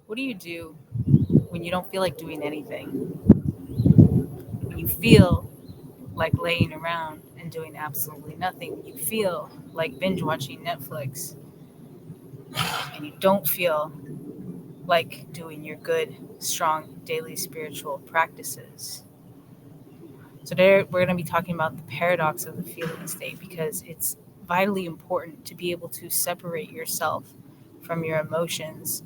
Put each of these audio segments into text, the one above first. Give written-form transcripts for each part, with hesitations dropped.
What do you do when you don't feel like doing anything? When you feel like laying around and doing absolutely nothing? When you feel like binge watching Netflix and you don't feel like doing your good, strong daily spiritual practices? So, today we're going to be talking about the paradox of the feeling state because it's vitally important to be able to separate yourself from your emotions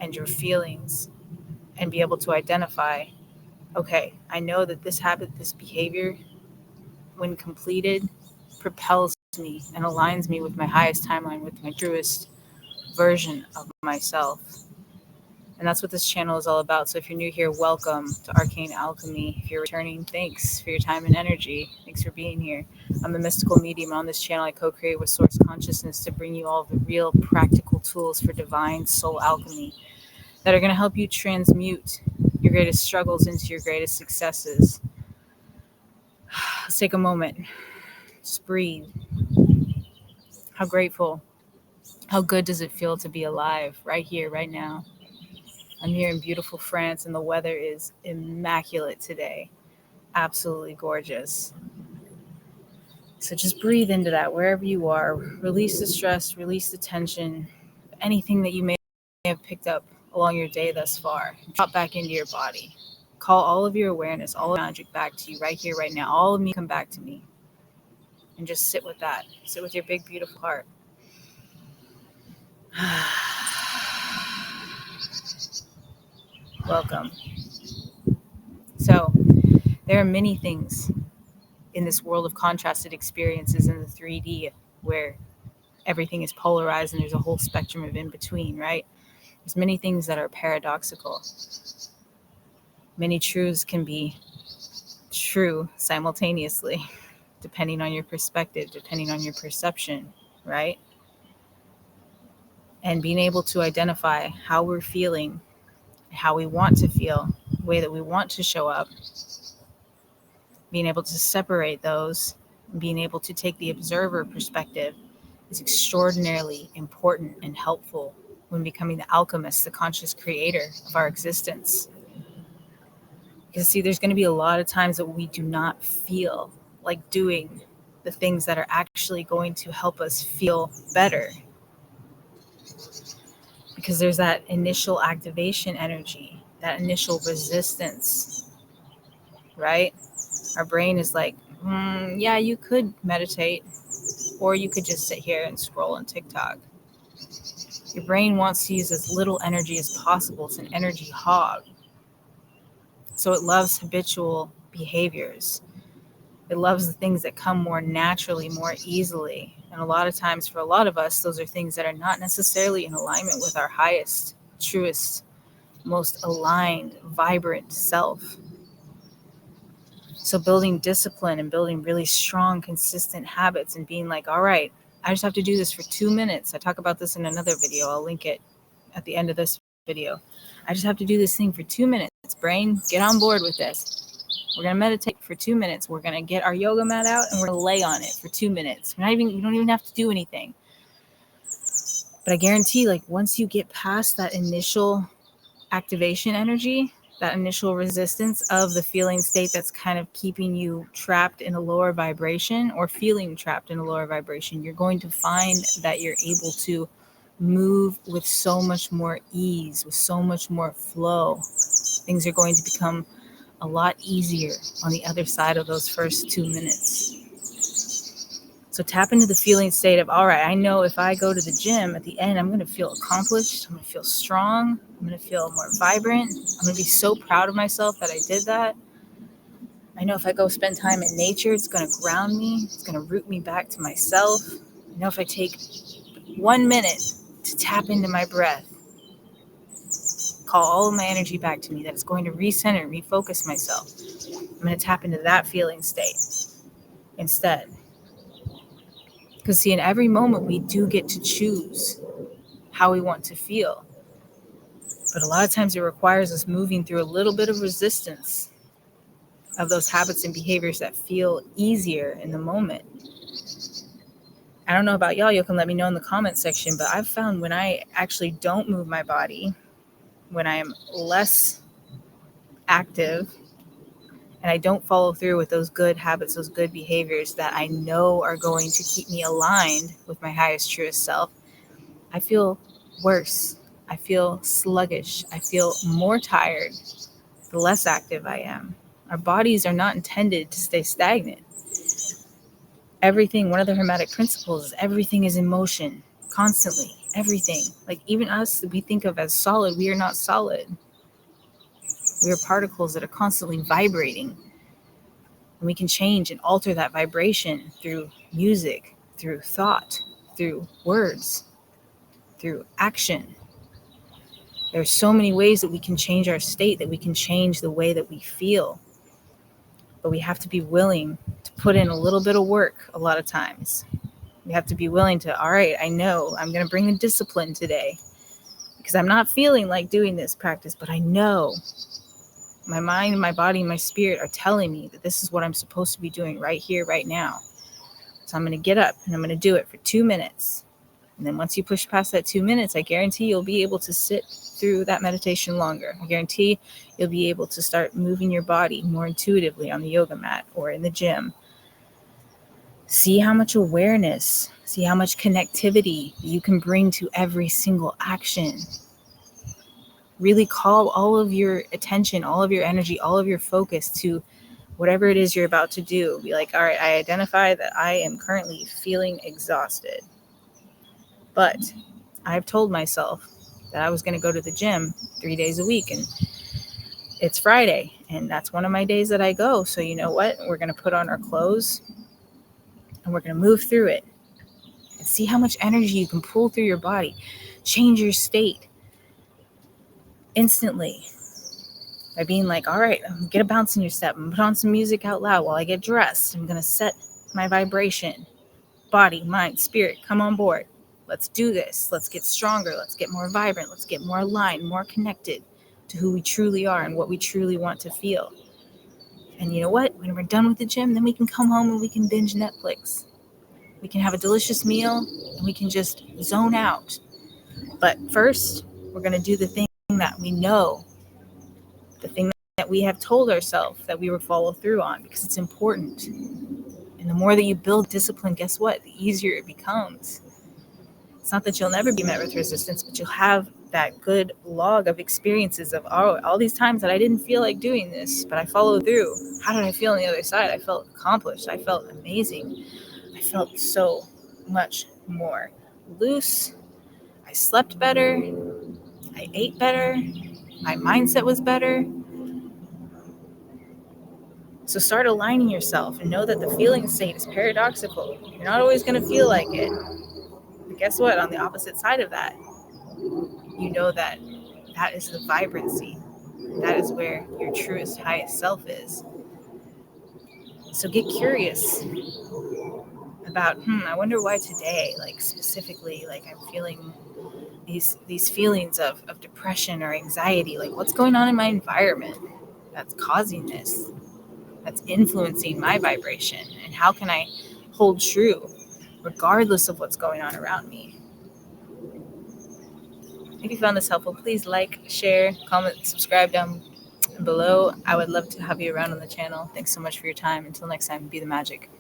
and your feelings and be able to identify, okay, I know that this habit, this behavior, when completed, propels me and aligns me with my highest timeline, with my truest version of myself. And that's what this channel is all about. So if you're new here, welcome to Arcane Alchemy. If you're returning, thanks for your time and energy. Thanks for being here. I'm a mystical medium. On this channel, I co-create with Source Consciousness to bring you all the real practical tools for divine soul alchemy that are going to help you transmute your greatest struggles into your greatest successes. Let's take a moment. Just breathe. How grateful, how good does it feel to be alive right here, right now? I'm here in beautiful France, and the weather is immaculate today. Absolutely gorgeous. So just breathe into that wherever you are. Release the stress, release the tension, anything that you may have picked up along your day thus far. Drop back into your body. Call all of your awareness, all of magic back to you right here, right now. All of me come back to me. And just sit with that. Sit with your big, beautiful heart. Welcome. So, there are many things in this world of contrasted experiences in the 3D where everything is polarized and there's a whole spectrum of in between, right? There's many things that are paradoxical. Many truths can be true simultaneously, depending on your perspective, depending on your perception, right? And being able to identify how we're feeling, how we want to feel, the way that we want to show up, being able to separate those, and being able to take the observer perspective is extraordinarily important and helpful when becoming the alchemist, the conscious creator of our existence. Because, see, there's going to be a lot of times that we do not feel like doing the things that are actually going to help us feel better. Because there's that initial activation energy, that initial resistance, right? Our brain is like, yeah, you could meditate, or you could just sit here and scroll on TikTok. Your brain wants to use as little energy as possible. It's an energy hog. So it loves habitual behaviors. It loves the things that come more naturally, more easily. And a lot of times for a lot of us, those are things that are not necessarily in alignment with our highest, truest, most aligned, vibrant self. So building discipline and building really strong, consistent habits and being like, all right, I just have to do this for 2 minutes. I talk about this in another video. I'll link it at the end of this video. I just have to do this thing for 2 minutes. Brain, get on board with this. We're going to meditate for 2 minutes. We're going to get our yoga mat out and we're going to lay on it for 2 minutes. You don't even have to do anything. But I guarantee, like, once you get past that initial activation energy, that initial resistance of the feeling state that's kind of keeping you trapped in a lower vibration or feeling trapped in a lower vibration, you're going to find that you're able to move with so much more ease, with so much more flow. Things are going to become a lot easier on the other side of those first 2 minutes. So tap into the feeling state of, all right, I know if I go to the gym at the end, I'm going to feel accomplished. I'm going to feel strong. I'm going to feel more vibrant. I'm going to be so proud of myself that I did that. I know if I go spend time in nature, it's going to ground me. It's going to root me back to myself. I know if I take 1 minute to tap into my breath, call all of my energy back to me, that it's going to recenter, refocus myself. I'm going to tap into that feeling state instead. Because, see, in every moment, we do get to choose how we want to feel. But a lot of times it requires us moving through a little bit of resistance of those habits and behaviors that feel easier in the moment. I don't know about y'all. You can let me know in the comment section. But I've found when I actually don't move my body, when I am less active and I don't follow through with those good habits, those good behaviors that I know are going to keep me aligned with my highest, truest self, I feel worse. I feel sluggish. I feel more tired the less active I am. Our bodies are not intended to stay stagnant. Everything, one of the Hermetic principles is everything is in motion constantly. Everything. Like even us that we think of as solid, we are not solid. We are particles that are constantly vibrating. And we can change and alter that vibration through music, through thought, through words, through action. There are so many ways that we can change our state, that we can change the way that we feel. But we have to be willing to put in a little bit of work a lot of times. We have to be willing to, all right, I know I'm going to bring the discipline today because I'm not feeling like doing this practice, but I know my mind, my body, my spirit are telling me that this is what I'm supposed to be doing right here, right now. So I'm going to get up and I'm going to do it for 2 minutes. And then once you push past that 2 minutes, I guarantee you'll be able to sit through that meditation longer. I guarantee you'll be able to start moving your body more intuitively on the yoga mat or in the gym. See how much awareness, see how much connectivity you can bring to every single action. Really call all of your attention, all of your energy, all of your focus to whatever it is you're about to do. Be like, all right, I identify that I am currently feeling exhausted. But I've told myself that I was going to go to the gym 3 days a week, and it's Friday, and that's one of my days that I go. So you know what? We're going to put on our clothes and we're going to move through it and see how much energy you can pull through your body. Change your state instantly by being like, all right, get a bounce in your step and put on some music out loud while I get dressed. I'm going to set my vibration. Body, mind, spirit, come on board. Let's do this. Let's get stronger. Let's get more vibrant. Let's get more aligned, more connected to who we truly are and what we truly want to feel. And you know what? When we're done with the gym, then we can come home and we can binge Netflix. We can have a delicious meal and we can just zone out. But first, we're going to do the thing that we know, the thing that we have told ourselves that we will follow through on because it's important. And the more that you build discipline, guess what? The easier it becomes. It's not that you'll never be met with resistance, but you'll have that good log of experiences of, oh, all these times that I didn't feel like doing this, but I followed through. How did I feel on the other side? I felt accomplished. I felt amazing. I felt so much more loose. I slept better. I ate better. My mindset was better. So start aligning yourself and know that the feeling state is paradoxical. You're not always going to feel like it. But guess what? On the opposite side of that, you know that that is the vibrancy. That is where your truest, highest self is. So get curious about, I wonder why today, like specifically, like I'm feeling these feelings of depression or anxiety. Like what's going on in my environment that's causing this, that's influencing my vibration? And how can I hold true regardless of what's going on around me? If you found this helpful, please like, share, comment, subscribe down below. I would love to have you around on the channel. Thanks so much for your time. Until next time, be the magic.